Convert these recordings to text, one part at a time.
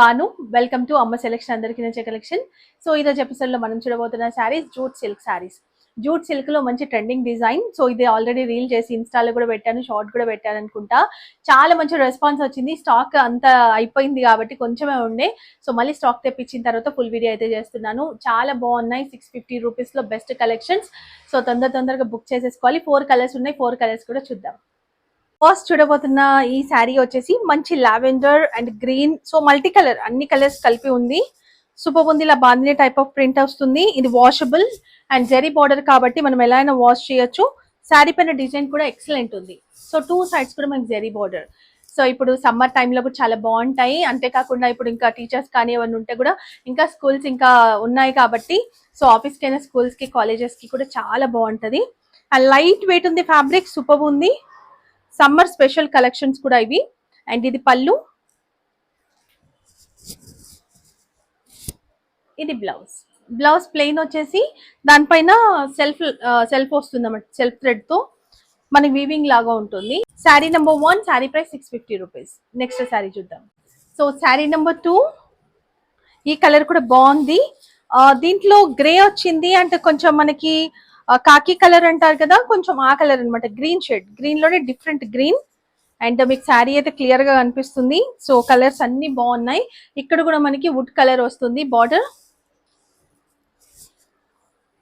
Banu. Welcome to Amma selection, అందరికీ నచ్చే collection. So ఈరోజు ఎపిసోడ్ లో మనం చూడబోతున్న saris jute silk saris. Jute silk లో మంచి ట్రెండింగ్ డిజైన్. సో ఇది ఆల్రెడీ రీల్ చేసి ఇన్స్టాలో కూడా పెట్టాను, షార్ట్ కూడా పెట్టాను అనుకుంటా. చాలా మంచి రెస్పాన్స్ వచ్చింది. స్టాక్ అంతా అయిపోయింది కాబట్టి కొంచెమే ఉండే. సో మళ్ళీ స్టాక్ తెప్పించిన తర్వాత ఫుల్ వీడియో అయితే చేస్తున్నాను. చాలా బాగున్నాయి. 650 రూపీస్ లో బెస్ట్ కలెక్షన్స్. సో తొందరగా బుక్ చేసేసుకోవాలి. 4 కలర్స్ ఉన్నాయి. 4 కలర్స్ కూడా చూద్దాం. ఫస్ట్ చూడబోతున్న ఈ శారీ వచ్చేసి మంచి lavender and green, so multi colour, అన్ని కలర్స్ కలిపి ఉంది. సూపర్ ఉంది. ఇలా బాందిని టైప్ ఆఫ్ ప్రింట్ వస్తుంది. ఇది వాషబుల్ అండ్ జెరీ బార్డర్ కాబట్టి మనం ఎలా అయినా వాష్ చేయొచ్చు. శారీ పైన డిజైన్ కూడా ఎక్సలెంట్ ఉంది. సో 2 సైడ్స్ కూడా మనకి జెరీ బార్డర్. సో ఇప్పుడు సమ్మర్ టైంలో కూడా చాలా బాగుంటాయి. అంతేకాకుండా ఇప్పుడు ఇంకా టీచర్స్ కానీ ఏమైనా ఉంటే కూడా ఇంకా స్కూల్స్ ఇంకా ఉన్నాయి కాబట్టి సో ఆఫీస్కి అయినా స్కూల్స్కి కాలేజెస్కి కూడా చాలా బాగుంటుంది. అండ్ లైట్ వెయిట్ ఉంది. ఫ్యాబ్రిక్ సూపర్ ఉంది. సమ్మర్ స్పెషల్ కలెక్షన్స్ కూడా ఇవి. అండ్ ఇది పళ్ళు, ఇది బ్లౌజ్. బ్లౌజ్ ప్లెయిన్ వచ్చేసి దానిపైన సెల్ఫ్ వస్తుంది అన్నమాట. సెల్ఫ్ థ్రెడ్ తో మనకి వీవింగ్ లాగా ఉంటుంది. Sari number 1, sari price 650 rupees. Next sari చూద్దాం. సో శారీ నెంబర్ 2, ఈ కలర్ కూడా బాగుంది. దీంట్లో గ్రే వచ్చింది అంటే కొంచెం మనకి కాకి కలర్ అంటారు కదా, కొంచెం ఆ కలర్ అనమాట. గ్రీన్ షేడ్, గ్రీన్ లోనే డిఫరెంట్ గ్రీన్. అండ్ మీకు శారీ అయితే క్లియర్ గా కనిపిస్తుంది. సో కలర్స్ అన్ని బాగున్నాయి. ఇక్కడ కూడా మనకి వుడ్ కలర్ వస్తుంది. బార్డర్,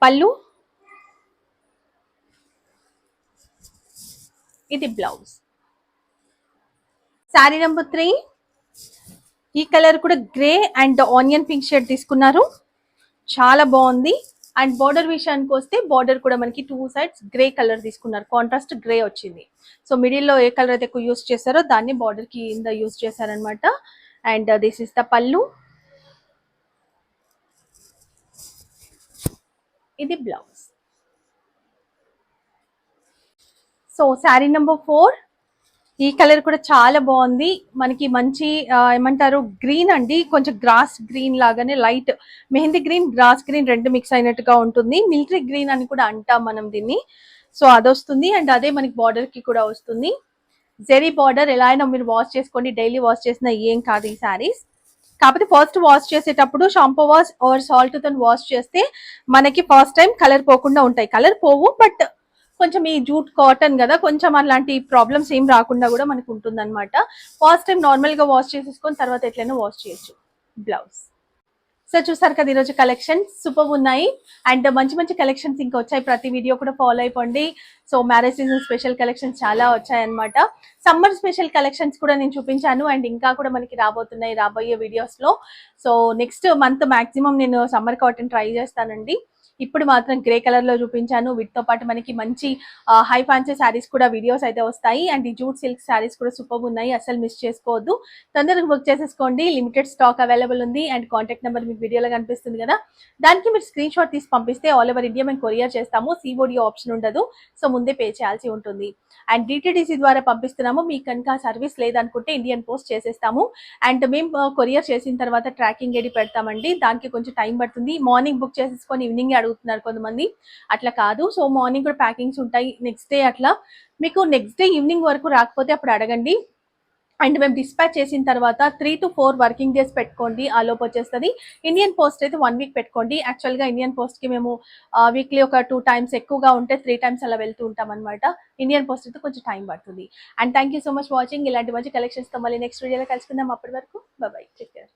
పళ్ళు, ఇది బ్లౌజ్. శారీ నెంబర్ 3, ఈ కలర్ కూడా grey and onion pink shade తీసుకున్నారు. చాలా బాగుంది. అండ్ బార్డర్ విషయానికి వస్తే బార్డర్ కూడా మనకి 2 సైడ్స్ గ్రే కలర్ తీసుకున్నారు. కాంట్రాస్ట్ గ్రే వచ్చింది. సో మిడిల్లో ఏ కలర్ అయితే ఎక్కువ యూస్ చేశారో దాన్ని బార్డర్ కి కింద యూస్ చేశారనమాట. అండ్ దిస్ ఇస్ ద పళ్ళు, ఇది బ్లౌజ్. సో శారీ నెంబర్ 4, ఈ కలర్ కూడా చాలా బాగుంది. మనకి మంచి ఏమంటారు గ్రీన్ అండి, కొంచెం గ్రాస్ గ్రీన్ లాగానే light mehndi green, gross green రెండు మిక్స్ అయినట్టుగా ఉంటుంది. మిలిటరీ గ్రీన్ అని కూడా అంటాం మనం దీన్ని. సో అది వస్తుంది. అండ్ అదే మనకి బార్డర్ కి కూడా వస్తుంది. జెరీ బార్డర్. ఎలా అయినా మీరు వాష్ చేసుకోండి, డైలీ వాష్ చేసినా ఏం కాదు ఈ శారీస్. కాకపోతే ఫస్ట్ వాష్ చేసేటప్పుడు షాంపూ వాష్ ఆర్ సాల్ట్ తో వాష్ చేస్తే మనకి ఫస్ట్ టైం కలర్ పోకుండా ఉంటాయి. కలర్ పోవు, బట్ కొంచెం ఈ జూట్ కాటన్ కదా, కొంచెం అలాంటి ప్రాబ్లమ్స్ ఏం రాకుండా కూడా మనకు ఉంటుంది అనమాట. ఫస్ట్ టైం నార్మల్ గా వాష్ చేసేసుకొని తర్వాత ఎట్లయినా వాష్ చేయొచ్చు. బ్లౌజ్. సో చూసారు కదా ఈరోజు కలెక్షన్స్ సూపర్ ఉన్నాయి. అండ్ మంచి మంచి కలెక్షన్స్ ఇంకా వచ్చాయి. ప్రతి వీడియో కూడా ఫాలో అయిపోండి. So marriage season special collections చాలా వచ్చాయి అనమాట. సమ్మర్ స్పెషల్ కలెక్షన్స్ కూడా నేను చూపించాను. అండ్ ఇంకా కూడా మనకి రాబోతున్నాయి రాబోయే వీడియోస్ లో. సో నెక్స్ట్ మంత్ మాక్సిమం నేను సమ్మర్ కాటన్ ట్రై చేస్తానండి. ఇప్పుడు మాత్రం గ్రే కలర్ లో చూపించాను. వీటితో పాటు మనకి మంచి హై ఫ్యాన్సీ శారీస్ కూడా వీడియోస్ అయితే వస్తాయి. అండ్ ఈ జూట్ సిల్క్ శారీస్ కూడా సూపర్ ఉన్నాయి. అసలు మిస్ చేసుకోవద్దు. తొందరగా బుక్ చేసేసుకోండి. లిమిటెడ్ స్టాక్ అవైలబుల్ ఉంది. అండ్ కాంటాక్ట్ నెంబర్ మీకు వీడియోలో కనిపిస్తుంది కదా, దానికి మీరు స్క్రీన్ షాట్ తీసి పంపిస్తే ఆల్ ఓవర్ ఇండియా మేము కొరియర్ చేస్తాము. సిఓడి ఆప్షన్ ఉండదు. సో ముందే పే చేయాల్సి ఉంటుంది. అండ్ డిటిడిసి ద్వారా పంపిస్తున్నాము. మీకు కనుక సర్వీస్ లేదనుకుంటే ఇండియన్ పోస్ట్ చేసేస్తాము. అండ్ మేము కొరియర్ చేసిన తర్వాత ట్రాకింగ్ ఐడి పెడతామండి. దానికి కొంచెం టైం పడుతుంది. మార్నింగ్ బుక్ చేసేసుకొని ఈవినింగ్ అడుగుతున్నారు కొంతమంది. అట్లా కాదు. సో మార్నింగ్ కూడా ప్యాకింగ్స్ ఉంటాయి. నెక్స్ట్ డే అట్లా మీకు నెక్స్ట్ డే ఈవినింగ్ వరకు రాకపోతే అప్పుడు అడగండి. అండ్ మేము డిస్పాచ్ చేసిన తర్వాత 3 to 4 వర్కింగ్ డేస్ పెట్టుకోండి. ఆ లోపు వచ్చేస్తుంది. ఇండియన్ పోస్ట్ అయితే 1 వీక్ పెట్టుకోండి. యాక్చువల్గా ఇండియన్ పోస్ట్ కి మేము వీక్లీ ఒక 2 టైమ్స్, ఎక్కువగా ఉంటే 3 టైమ్స్ అలా వెళ్తూ ఉంటాం అనమాట. ఇండియన్ పోస్ట్ అయితే కొంచెం టైం పడుతుంది. And thank you so much watching. ఇలాంటి మంచి కలెక్షన్స్ తో మళ్ళీ నెక్స్ట్ వీడియోలో కలుసుకుందాం. అప్పటి వరకు బాయ్, టేక్ కేర్.